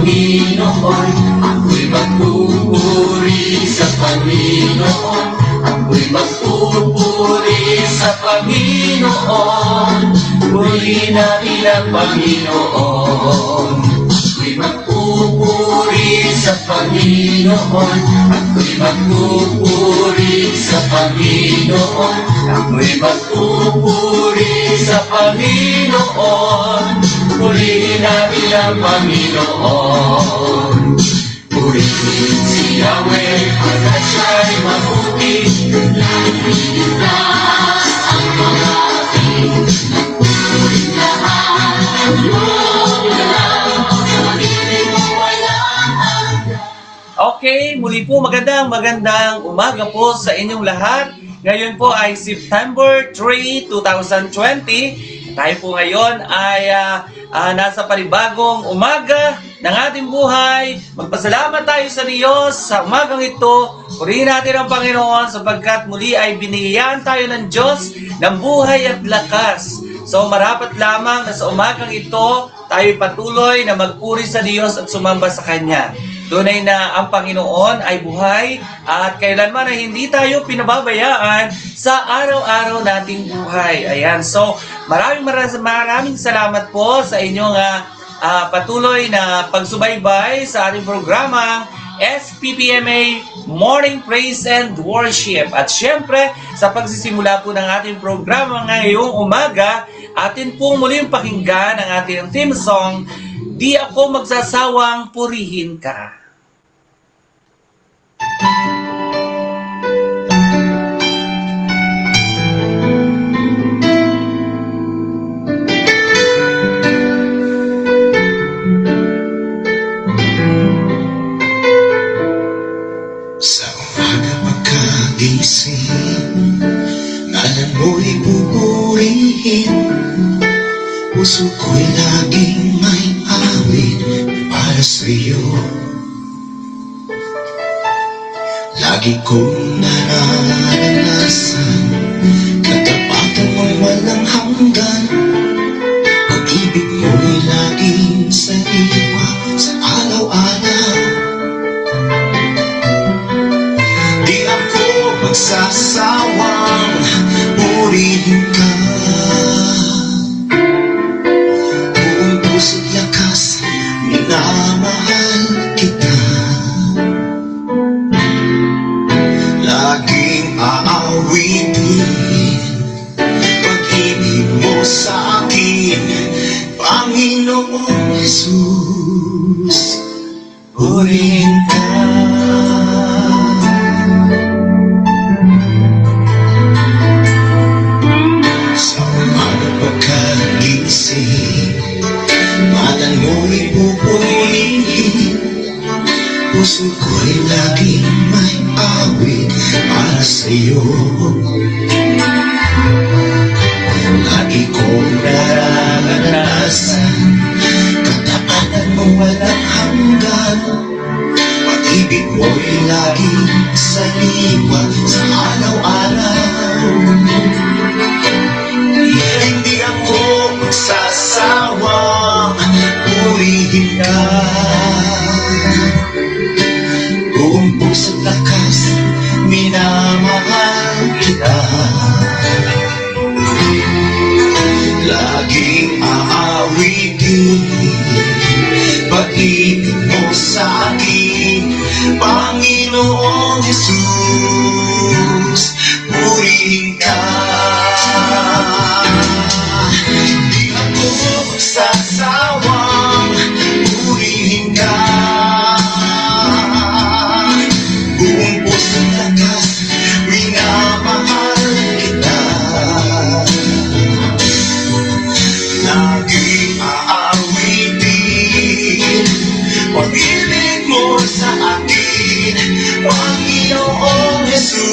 Panginoon. Ako'y magpupuri sa Panginoon. Ako'y magpupuri sa Panginoon. Purihin natin ang Panginoon. Ako'y magpupuri sa Panginoon. Ako'y magpupuri sa Panginoon. Ako'y magpupuri sa Panginoon. Purihin natin ang Panginoon. Purihin si Yahweh, pagkat siya'y mabuti. Lalihin na ang mga ating nagpupurin lahat. Ang Diyos lang, pag-ibig mo walang hanggan. Okay, muli po magandang umaga po sa inyong lahat. Ngayon po ay September 3, 2020. Tayo po ngayon ay nasa panibagong umaga ng ating buhay. Magpasalamat tayo sa Diyos sa umagang ito. Purihin natin ang Panginoon sapagkat muli ay binigyan tayo ng Diyos ng buhay at lakas. So marapat lamang na sa umagang ito, tayo patuloy na magpuri sa Diyos at sumamba sa Kanya. Tunay na ang Panginoon ay buhay at kailanman ay hindi tayo pinababayaan sa araw-araw nating buhay. Ayan, so maraming salamat po sa inyong patuloy na pagsubaybay sa ating programa SPPMA Morning Praise and Worship. At syempre, sa pagsisimula po ng ating programa ngayong umaga, atin pong muling pakinggan ang ating theme song, Di Ako Magsasawang Purihin Ka. Sa umaga pagkagising, ngalan mo'y pupurihin. Puso ko'y laging may awit para sa'yo. Lagi kong nararanasan katapatan mong walang hanggan. Pag-ibig mo'y laging sariwa sa araw-araw. Di ako magsasawang purihin ka. Buong puso't lakas, minamahal kita. Laging aawitin pag-ibig mo sa akin, Panginoong Jesus. Purihin ka. Sa umaga pagkagising, ngalan mo'y pupurihin. Puso ko'y laging may awit para sa'yo. Lagi kong nararanasan katapatan mo walang hanggan. Pag-ibig mo'y laging saliwa sa araw-araw. Hindi ako magsasawang purihin ka. Buong puso't lakas, minamahal kita. Laging aawitin pag-ibig mo sa akin, Panginoong Jesus. Purihin ka. Di ako magsasawang purihin ka. Buong puso't lakas, minamahal kita. Laging aawitin pag-ibig mo sa akin, Panginoong Jesus.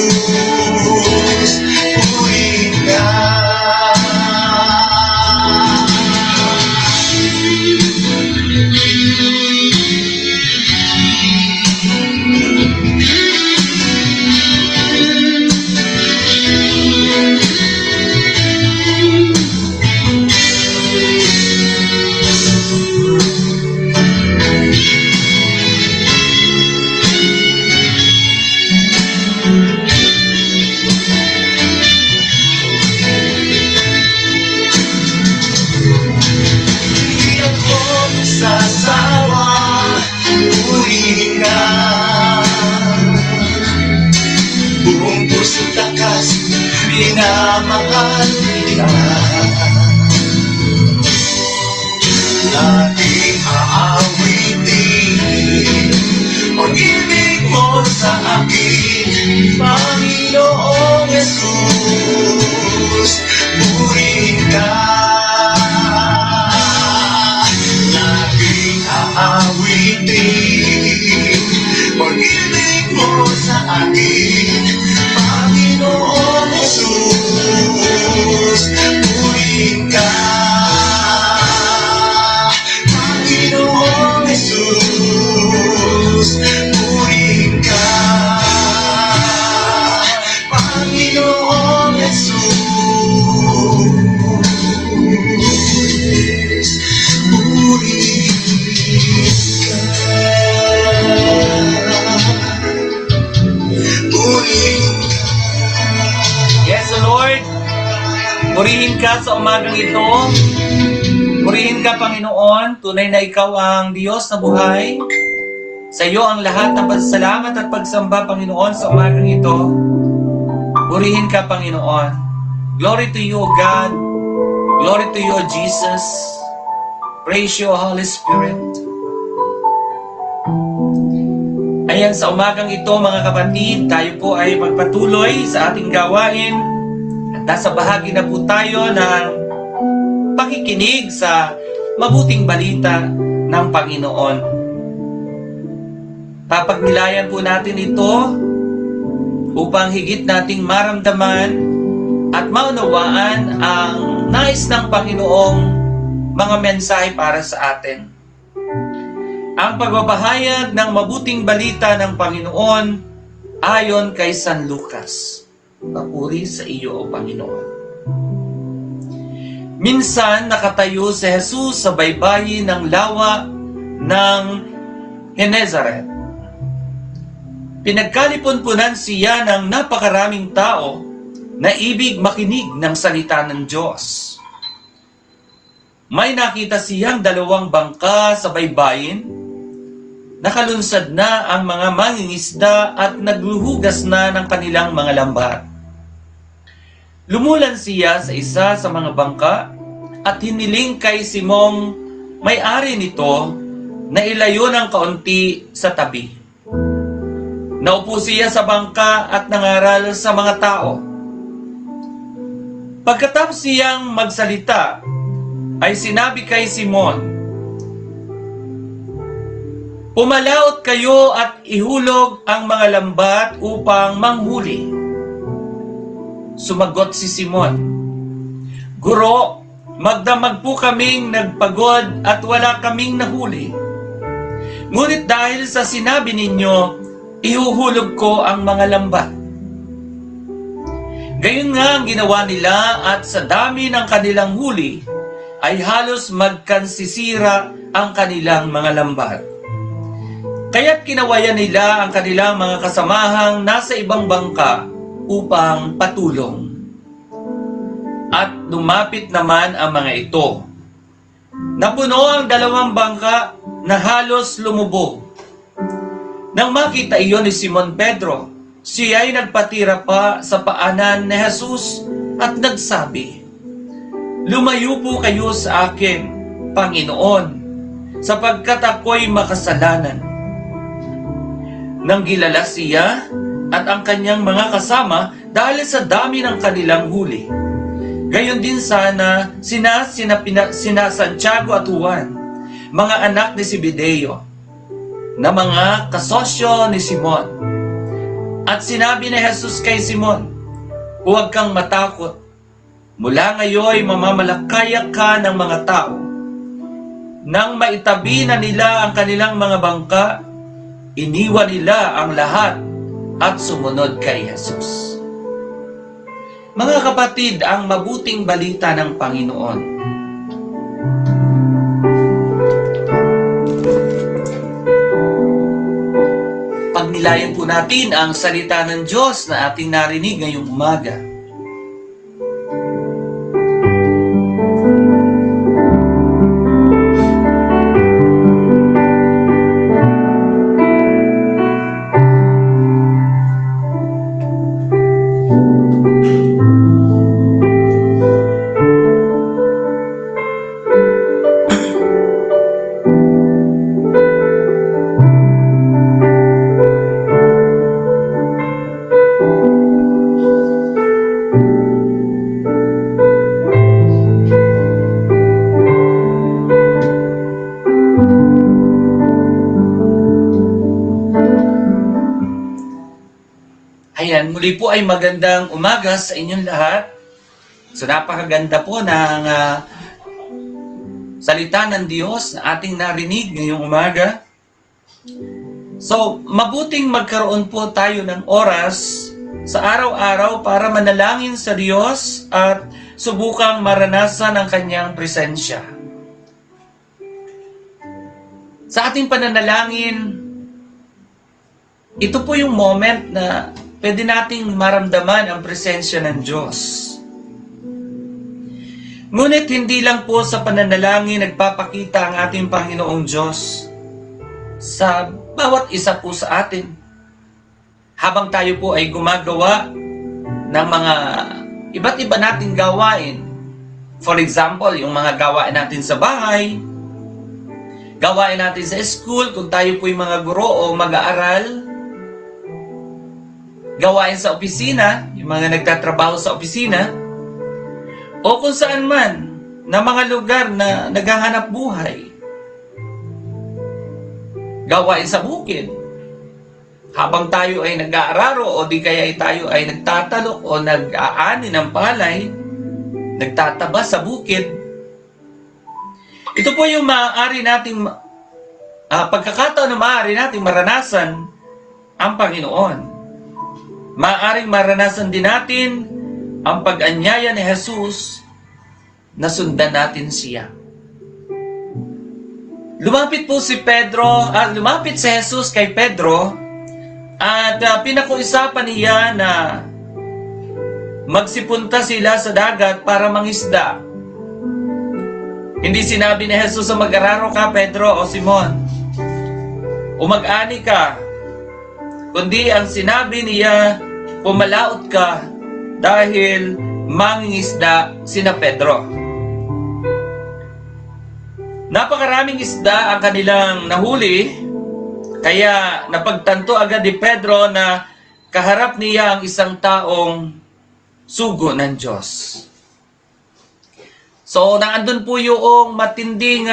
awitin. Pag-ibig mo sa akin, Panginoong Jesus, purihin ka. Panginoong Jesus, purihin ka. Panginoong Jesus, purihin ka. Purihin Yes, Lord. Purihin ka sa umagang ito. Purihin ka, Panginoon. Tunay na ikaw ang Diyos na buhay. Sa iyo ang lahat ng pasasalamat at pagsamba, Panginoon, sa umagang ito. Purihin ka, Panginoon. Glory to you, O God. Glory to you, O Jesus. Praise you, O Holy Spirit. Ayan, sa umagang ito, mga kapatid, tayo po ay magpatuloy sa ating gawain. At nasa bahagi na po tayo ng pakikinig sa mabuting balita ng Panginoon. Papagnilayan po natin ito upang higit nating maramdaman at maunawaan ang nais ng Panginoong mga mensahe para sa atin. Ang pagbabahayag ng mabuting balita ng Panginoon ayon kay San Lucas. Papuri sa iyo, O Panginoon. Minsan nakatayo si Jesus sa baybayin ng lawa ng Genezaret. Pinagkalipon-punan siya ng napakaraming tao na ibig makinig ng salita ng Diyos. May nakita siyang 2 bangka sa baybayin. Nakalunsad na ang mga mangingisda at nagluhugas na ng kanilang mga lambat. Lumulan siya sa isa sa mga bangka at hiniling kay Simong may-ari nito na ilayo ng kaunti sa tabi. Naupo siya sa bangka at nangaral sa mga tao. Pagkatapos siyang magsalita, ay sinabi kay Simon, "Pumalaot kayo at ihulog ang mga lambat upang manghuli." Sumagot si Simon, "Guro, magdamag po kaming nagpagod at wala kaming nahuli. Ngunit dahil sa sinabi ninyo, ihuhulog ko ang mga lambat." Gayon nga ang ginawa nila at sa dami ng kanilang huli, ay halos magkansisira ang kanilang mga lambat. Kaya't kinawayan nila ang kanilang mga kasamahang nasa ibang bangka upang patulong. At lumapit naman ang mga ito. Napuno ang 2 bangka na halos lumubog. Nang makita iyon ni Simon Pedro, siya ay nagpatira pa sa paanan ni Jesus at nagsabi, "Lumayo po kayo sa akin, Panginoon, sapagkat ako'y makasalanan." Nang gilala siya at ang kanyang mga kasama dahil sa dami ng kanilang huli. Gayon din sana sina Santiago at Juan, mga anak ni Zebedeo, na mga kasosyo ni Simon. At sinabi ni Jesus kay Simon, "Huwag kang matakot. Mula ngayon mamamalakaya ka ng mga tao." Nang maitabi na nila ang kanilang mga bangka, iniwan nila ang lahat at sumunod kay Jesus. Mga kapatid, ang mabuting balita ng Panginoon. Pagnilayan po natin ang salita ng Diyos na ating narinig ngayong umaga. Ayan, muli po ay magandang umaga sa inyong lahat. So napakaganda po ng salita ng Diyos na ating narinig ngayong umaga. So mabuting magkaroon po tayo ng oras sa araw-araw para manalangin sa Diyos at subukang maranasan ang Kanyang presensya. Sa ating pananalangin, ito po yung moment na pwede nating maramdaman ang presensya ng Diyos. Ngunit hindi lang po sa pananalangin nagpapakita ang ating Panginoong Diyos sa bawat isa po sa atin. Habang tayo po ay gumagawa ng mga iba't iba nating gawain. For example, yung mga gawain natin sa bahay, gawain natin sa school, kung tayo po yung mga guro o mag-aaral, gawain sa opisina, yung mga nagtatrabaho sa opisina, o kung saan man na mga lugar na naghahanap buhay. Gawain sa bukid. Habang tayo ay nag-aararo o di kaya tayo ay nagtatalok o nag-aani ng palay, nagtataba sa bukid. Ito po yung maaari nating pagkakataon na maaari nating maranasan ang Panginoon. Maaaring maranasan din natin ang pag-anyaya ni Jesus na sundan natin siya. Lumapit po si lumapit si Jesus kay Pedro at pinakuusapan niya na magsipunta sila sa dagat para mangisda. Hindi sinabi ni Jesus sa mag-araro ka, Pedro o Simon, o mag-ani ka, kundi ang sinabi niya, pumalaot ka dahil mangingisda sina Pedro. Napakaraming isda ang kanilang nahuli, kaya napagtanto agad ni Pedro na kaharap niya ang isang taong sugo ng Diyos. So, naandun po yung matinding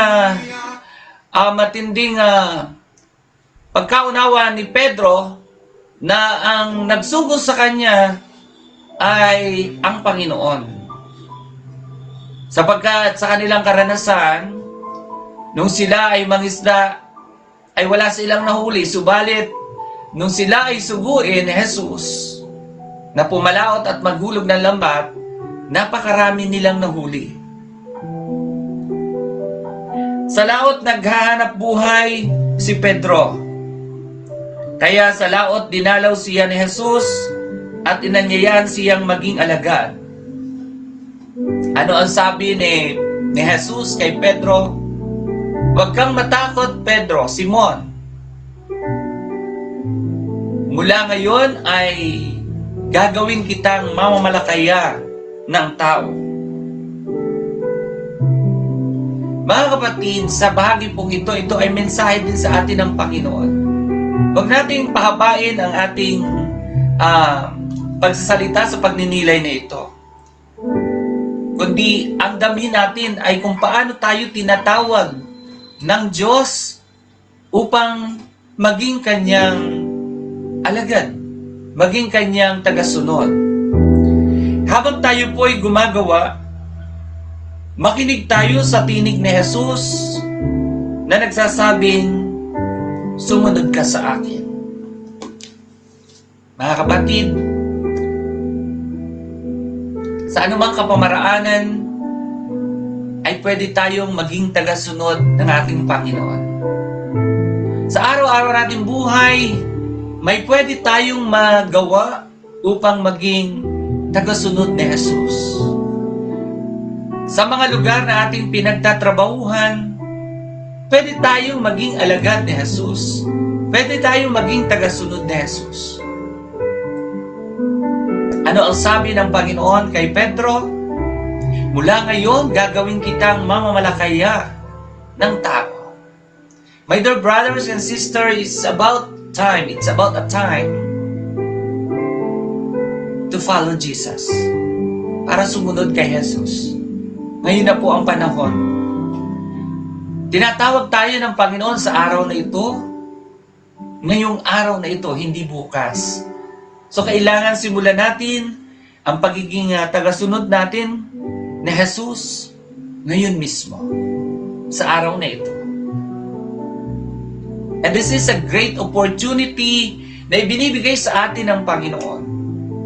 pagkaunawa ni Pedro na ang nagsugo sa kanya ay ang Panginoon. Sapagkat sa kanilang karanasan, nung sila ay mangisda, ay wala silang nahuli. Subalit, nung sila ay suguin ni Jesus, na pumalaot at maghulog ng lambat, napakarami nilang nahuli. Sa laot naghahanap buhay si Pedro. Kaya sa laot dinalaw siya ni Jesus at inanyayahan siyang maging alagad. Ano ang sabi ni Jesus kay Pedro? Huwag kang matakot, Pedro, Simon. Mula ngayon ay gagawin kitang mamamalakaya ng tao. Mga kapatid, sa bahagi pong ito ay mensahe din sa atin ng Panginoon. Huwag nating pahabain ang ating pagsasalita sa pagninilay na ito. Kundi ang damhin natin ay kung paano tayo tinatawag ng Diyos upang maging kanyang alagad, maging kanyang tagasunod. Habang tayo po ay gumagawa, makinig tayo sa tinig ni Jesus na nagsasabing, sumunod ka sa akin. Mga kapatid, sa anumang kapamaraanan, ay pwede tayong maging tagasunod ng ating Panginoon. Sa araw-araw nating buhay, may pwede tayong magawa upang maging tagasunod ni Jesus. Sa mga lugar na ating pinagtatrabahuhan, pwede tayong maging alagad ni Jesus. Pwede tayong maging tagasunod ni Jesus. Ano ang sabi ng Panginoon kay Pedro? Mula ngayon, gagawin kitang mamamalakaya ng tao. My dear brothers and sisters, it's about a time to follow Jesus. Para sumunod kay Jesus. Ngayon na po ang panahon. Tinatawag tayo ng Panginoon sa araw na ito. Ngayong araw na ito, hindi bukas. So kailangan simulan natin ang pagiging tagasunod natin ni Jesus ngayon mismo, sa araw na ito. And this is a great opportunity na ibinibigay sa atin ng Panginoon.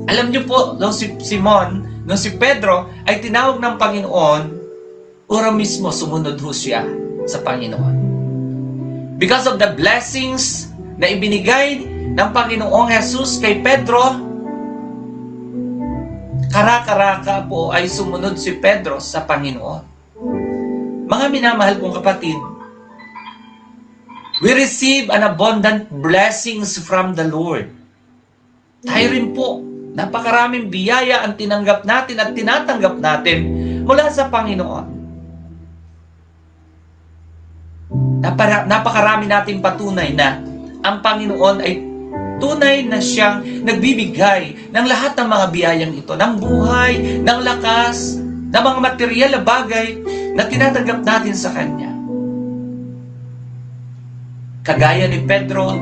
Alam niyo po, nung si Simon, nung si Pedro ay tinawag ng Panginoon, ora mismo sumunod ho siya sa Panginoon. Because of the blessings na ibinigay ng Panginoong Jesus kay Pedro, karaka-raka po ay sumunod si Pedro sa Panginoon. Mga minamahal kong kapatid, we receive an abundant blessings from the Lord. Tayo rin po, napakaraming biyaya ang tinanggap natin at tinatanggap natin mula sa Panginoon. Napakarami nating patunay na ang Panginoon ay tunay na siyang nagbibigay ng lahat ng mga biyayang ito, ng buhay, ng lakas, ng mga material na bagay na tinatanggap natin sa Kanya. Kagaya ni Pedro,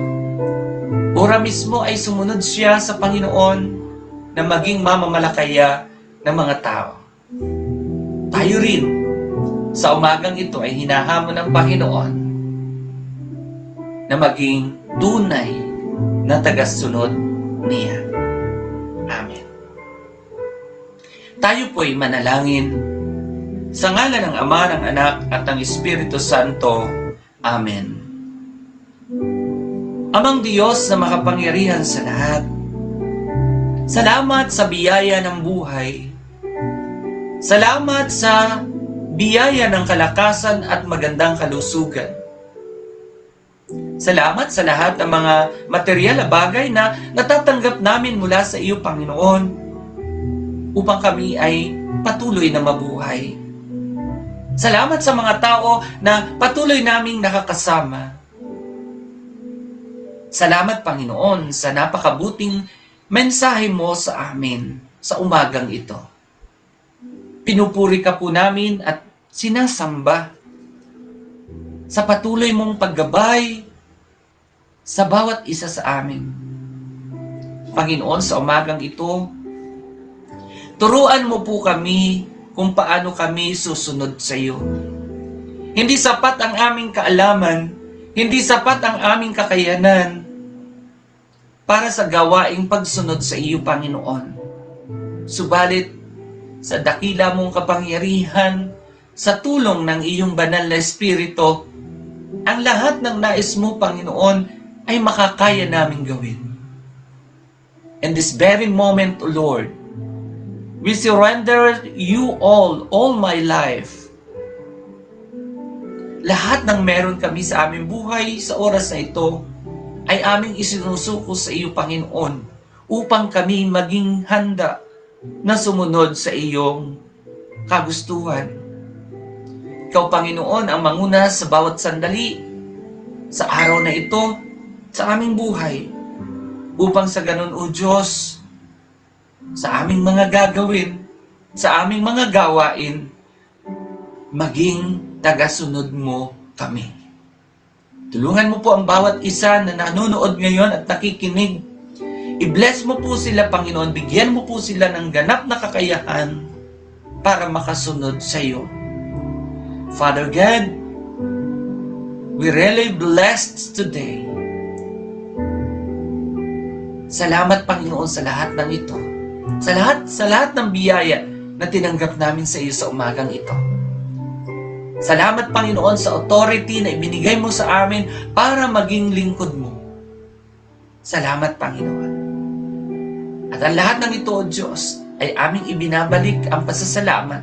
ora mismo ay sumunod siya sa Panginoon na maging mamamalakaya ng mga tao. Tayo rin, sa umagang ito ay hinahamon ng Panginoon na maging tunay na tagasunod niya. Amen. Tayo po'y manalangin sa ngalan ng Ama, ng Anak, at ng Espiritu Santo. Amen. Amang Diyos na makapangyarihan sa lahat, salamat sa biyaya ng buhay. Salamat sa biyaya ng kalakasan at magandang kalusugan. Salamat sa lahat ng mga material na bagay na natatanggap namin mula sa iyo, Panginoon, upang kami ay patuloy na mabuhay. Salamat sa mga tao na patuloy naming nakakasama. Salamat, Panginoon, sa napakabuting mensahe mo sa amin sa umagang ito. Pinupuri ka po namin at sinasamba sa patuloy mong paggabay sa bawat isa sa amin. Panginoon, sa umagang ito, turuan mo po kami kung paano kami susunod sa iyo. Hindi sapat ang aming kaalaman, hindi sapat ang aming kakayanan para sa gawaing pagsunod sa iyo, Panginoon. Subalit, sa dakila mong kapangyarihan, sa tulong ng iyong banal na Espiritu, ang lahat ng nais mo, Panginoon, ay makakaya naming gawin. In this very moment, O Lord, we surrender you all my life. Lahat ng meron kami sa aming buhay sa oras na ito ay aming isinusuko sa iyo, Panginoon, upang kami maging handa na sumunod sa iyong kagustuhan. Ikaw, Panginoon, ang manguna sa bawat sandali sa araw na ito, sa aming buhay, upang sa ganun, O Diyos, sa aming mga gagawin, sa aming mga gawain, maging tagasunod mo kami. Tulungan mo po ang bawat isa na nanonood ngayon at nakikinig. I-bless mo po sila, Panginoon. Bigyan mo po sila ng ganap na kakayahan para makasunod sa iyo. Father God, we really blessed today. Salamat, Panginoon, sa lahat ng ito. Sa lahat ng biyaya na tinanggap namin sa iyo sa umagang ito. Salamat, Panginoon, sa authority na ibinigay mo sa amin para maging lingkod mo. Salamat, Panginoon. At ang lahat ng ito, O Diyos, ay aming ibinabalik ang pasasalamat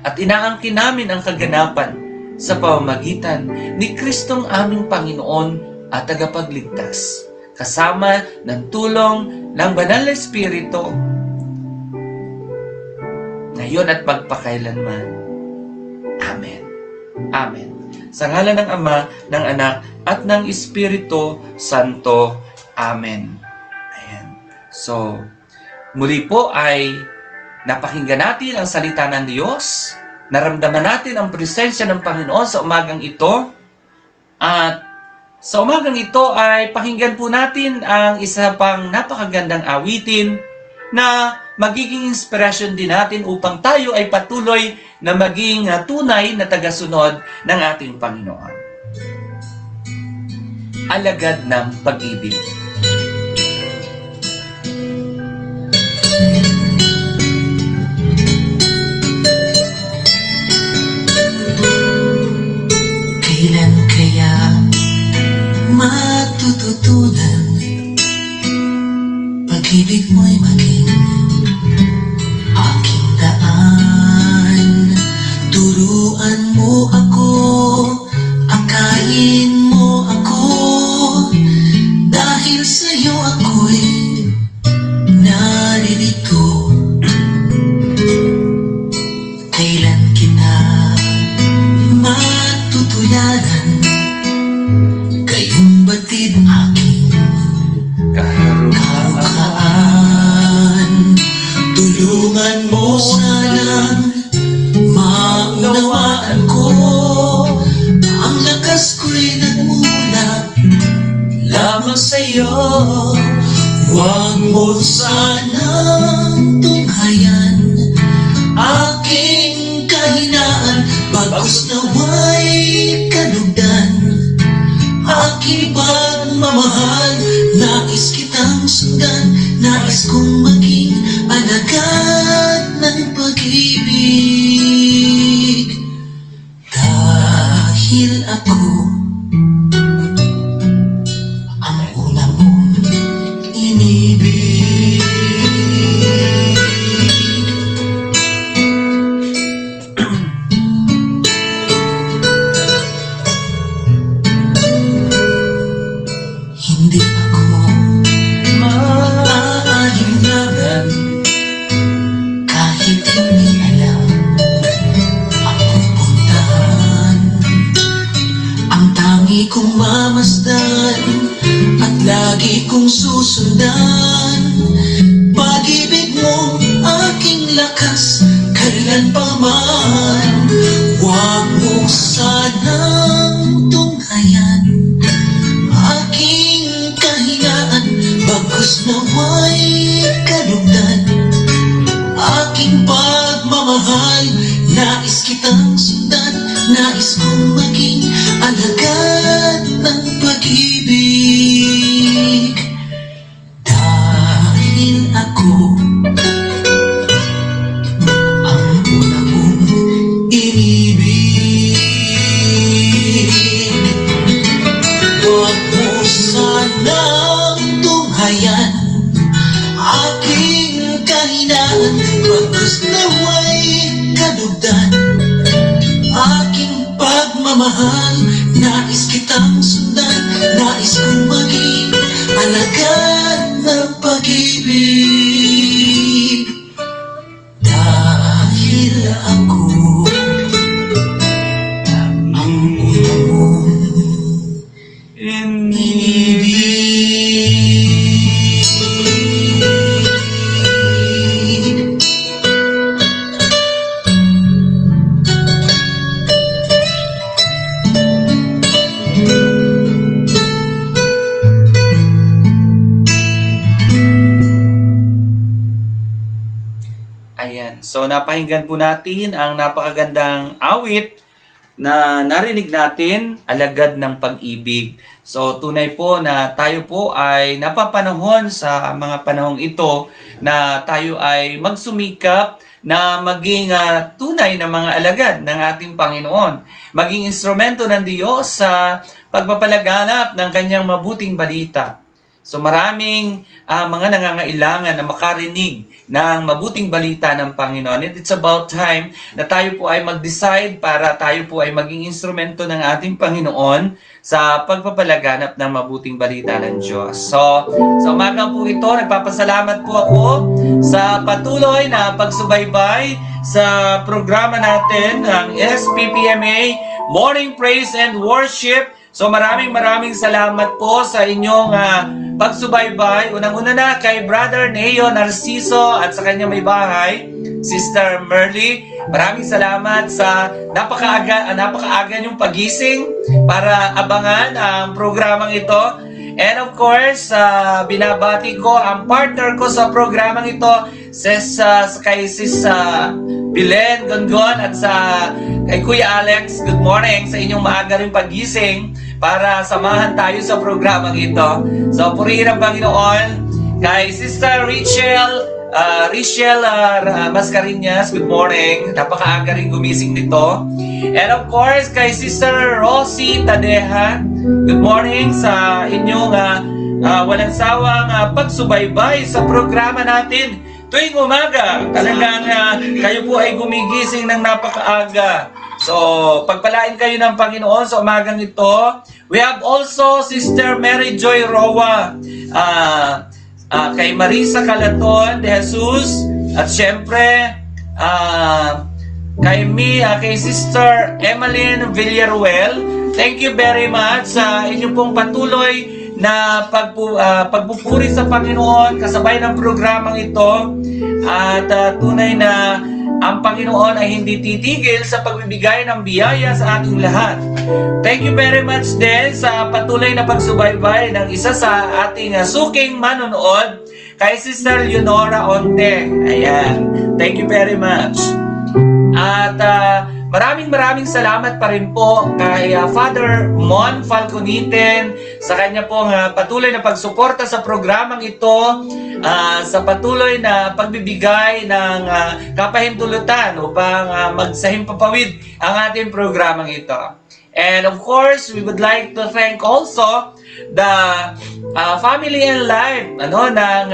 at inaangkin namin ang kaganapan sa pamamagitan ni Kristong aming Panginoon at tagapagligtas, kasama ng tulong ng Banal na Espiritu, ngayon at magpakailanman. Amen. Amen. Sa ngalan ng Ama, ng Anak, at ng Espiritu Santo. Amen. Ayan. So, muli po ay napakinggan natin ang salita ng Diyos, naramdaman natin ang presensya ng Panginoon sa umagang ito, at Sa umagang ito ay pakinggan po natin ang isa pang napakagandang awitin na magiging inspirasyon din natin upang tayo ay patuloy na maging tunay na tagasunod ng ating Panginoon. Alagad ng Pag-ibig. Kailan kaya matututunan pag-ibig mo'y maging aking daan? Turuan mo ako, akayin mo ako, dahil sa'yo ako'y naririto. Kailan kita matutuyaran, kayong batid aking karukaan. Tulungan mo sanang maunawaan ko, ang lakas ko'y nagmumula lamang sa'yo. Huwag mo sanang tunghayan aking kahinaan, bagkus nawa'y kalugdan. Aking pagmamahal, nais kitang sundan, nais kong maging alagad ng pag-ibig. Dahil ako ang una mong inibig. Hindi ako maaalinganan kahit hindi alam ang pupuntahan. Ang tangi kong mamasdan at lagi kong susundan, pag-ibig mo aking lakas kailan pa man. Huwag mo sanang tunghayan aking kahinaan, bagkus nawa'y kalugdan. Aking pagmamahal, nais kitang sundan, nais kong maging alagad ng pag-ibig. Dahil ako ang una mong inibig. Huwag mo sanang tunghayan aking kahinaan, bagkus nawa'y kalugdan. Aking pagmamahal, nais kitang sundan, nais kong maging alagad ng pag-ibig. Dahil ako ang una mong inibig. Ayan. So, napahinggan po natin ang napakagandang awit na narinig natin, Alagad ng Pag-ibig. So, tunay po na tayo po ay napapanahon sa mga panahong ito na tayo ay magsumikap na maging tunay na mga alagad ng ating Panginoon. Maging instrumento ng Diyos sa pagpapalaganap ng kanyang mabuting balita. So maraming mga nangangailangan na makarinig ng mabuting balita ng Panginoon. And it's about time na tayo po ay mag-decide para tayo po ay maging instrumento ng ating Panginoon sa pagpapalaganap ng mabuting balita ng Diyos. So, sa umaga po ito, nagpapasalamat po ako sa patuloy na pagsubaybay sa programa natin ng SPPMA Morning Praise and Worship. So maraming salamat po sa inyong pagsubaybay. Unang-una na kay Brother Neo Narciso at sa kanyang may bahay, Sister Merly, Maraming salamat sa napakaaga niyong pagising para abangan ang programang ito. And of course, binabati ko ang partner ko sa programang ito, kay Sis Bilen Gongon at kay Kuya Alex. Good morning sa inyong maaga rin pagising para samahan tayo sa programang ito. So, purihin ang Panginoon. Kay Sister Rachel Mascareñas, good morning. Napakaaga rin gumising nito. And of course, kay Sister Rosie Tadeja, good morning sa inyong walang sawang pagsubaybay sa programa natin tuwing umaga. Talagang kayo po ay gumigising ng napakaaga. So, pagpalain kayo ng Panginoon sa umagang ito. We have also Sister Mary Joy Roa, kay Marisa Calaton de Jesus, at syempre kay Sister Emmeline Villaruel. Thank you very much sa inyong pong patuloy na pagpupuri sa Panginoon kasabay ng programang ito, at tunay na ang Panginoon ay hindi titigil sa pagbibigay ng biyaya sa ating lahat. Thank you very much din sa patuloy na pagsubaybay ng isa sa ating suking manonood, kay Sister Leonora Onte. Ayan. Thank you very much. At maraming salamat pa rin po kay Father Mon Falconitin sa kanya pong patuloy na pagsuporta sa programang ito, sa patuloy na pagbibigay ng kapahintulutan upang magsahimpapawid ang ating programang ito. And of course, we would like to thank also the family and life ng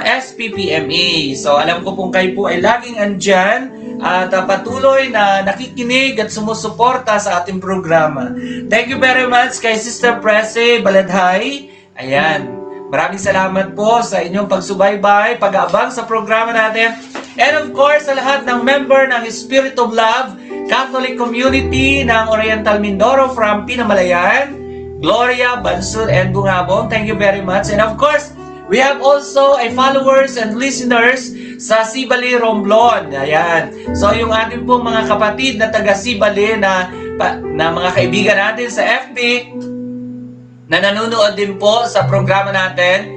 SPPMA. So alam ko pong kayo po ay laging andyan at patuloy na nakikinig at sumusuporta sa ating programa. Thank you very much kay Sister Prese Baladhay. Ayan. Maraming salamat po sa inyong pagsubaybay, pag-aabang sa programa natin. And of course, sa lahat ng member ng Spirit of Love Catholic Community ng Oriental Mindoro from Pinamalayan, Gloria, Bansud, and Bungabong. Thank you very much. And of course, we have also followers and listeners sa Sibali, Romblon. Ayan. So, yung ating pong mga kapatid na taga Sibali na mga kaibigan natin sa FB na nanonood din po sa programa natin,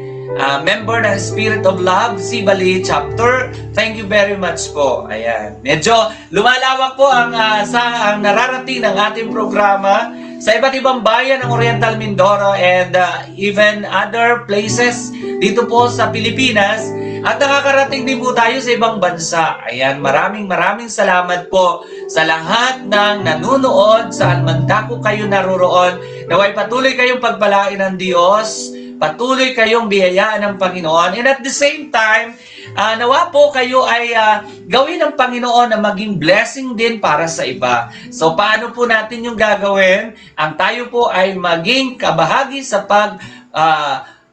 member ng Spirit of Love, Sibali Chapter. Thank you very much po. Ayan. Medyo lumalawak po ang nararating ng ating programa sa iba't ibang bayan ng Oriental Mindoro and even other places dito po sa Pilipinas. At nakakarating din po tayo sa ibang bansa. Ayan, maraming salamat po sa lahat ng nanonood, saan man dako kayo naroroon. Naway patuloy kayong pagpalain ng Diyos, patuloy kayong biyayaan ng Panginoon. And at the same time, nawa po kayo ay gawin ng Panginoon na maging blessing din para sa iba. So paano po natin yung gagawin? Ang tayo po ay maging kabahagi sa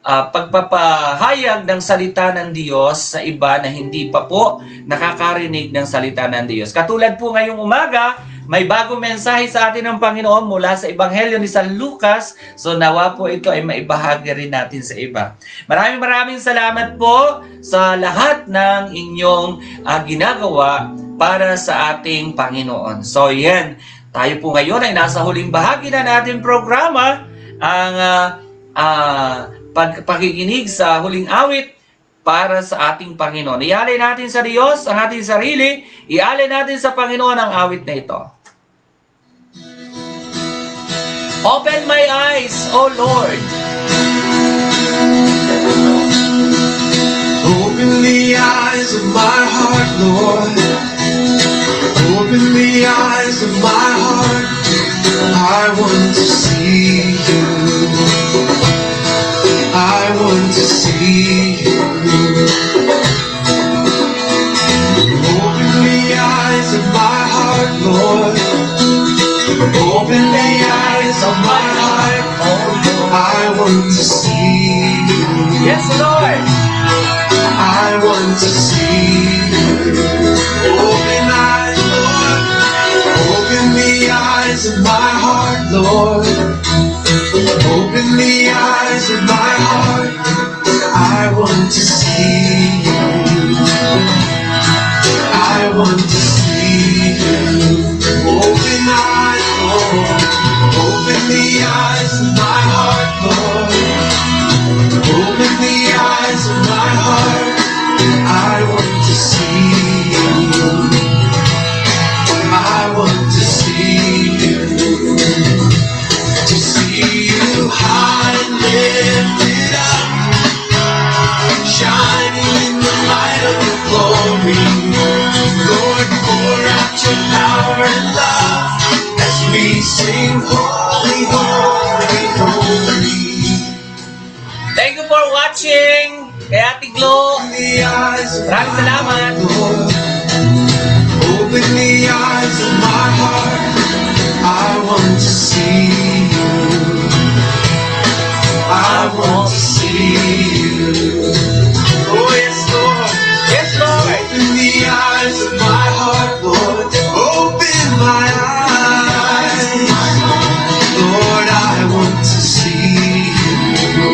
pagpapahayag ng salita ng Diyos sa iba na hindi pa po nakakarinig ng salita ng Diyos. Katulad po ngayong umaga, may bagong mensahe sa atin ng Panginoon mula sa Ebanghelyo ni San Lucas. So nawa po ito ay maibahagi rin natin sa iba. Maraming salamat po sa lahat ng inyong ginagawa para sa ating Panginoon. So yan, tayo po ngayon ay nasa huling bahagi na natin programa, ang pagpakikinig sa huling awit para sa ating Panginoon. Ialay natin sa Diyos ang ating sarili, ialay natin sa Panginoon ang awit na ito. Open my eyes, O Lord. Open the eyes of my heart, Lord. Open the eyes of my heart. I want to see you. I want to see you. Open the eyes of my heart, Lord. Open the eyes of my heart. I want to see you. Yes, Lord. I want to see you. Open eyes, Lord. Open the eyes of my heart, Lord. Open the eyes of my heart. I want to see you. I want to see watching kay Ate Glo. Open the eyes of Maraming salamat. Lord. Open the eyes of my heart. I want to see you. I want to see you. Oh yes, Lord. Yes, Lord. Open the eyes of my heart, Lord. Open my eyes. Lord, I want to see you.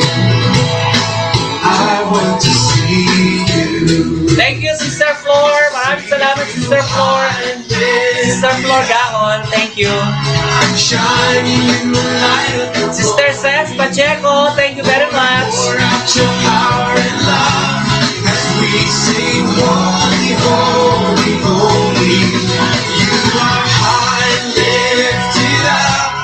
I want to see you. Thank you, Sister Flor. Maraming salamat, Sister Flor. Sister Flor Gahon, thank you. Shining in the light of your Sister Cez Pacheco, thank you very much. Pour out your power and love as we sing holy, holy, holy. You are high and lifted up,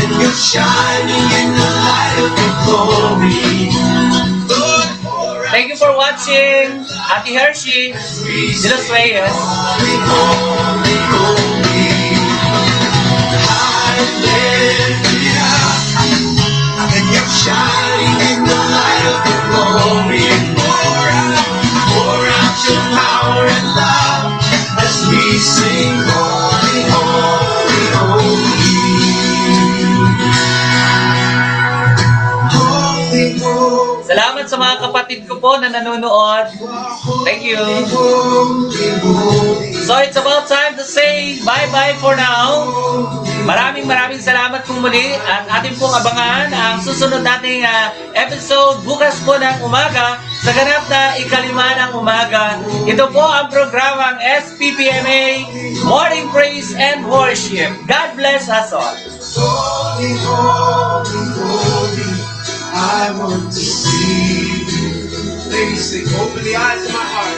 and you're shining in the light of your glory. Lord, pour out Thank you for watching. Ate Hershey, De Los Reyes. holy, holy, holy. High and lifted up, and you're shining in the light of your glory. Pour out your power and love as we sing holy, holy, holy. Holy, holy, Salamat sa mga kapatid ko po na nanonood. Thank you. holy, holy. So it's about time to say bye-bye for now. Maraming salamat po muli at atin pong abangan ang susunod nating episode bukas po ng umaga sa ganap na ikalima ng umaga. Ito po ang programang SPPMA Morning Praise and Worship. God bless us all. Holy, holy, holy, I want to see you. Ladies, sing, open the eyes of my heart.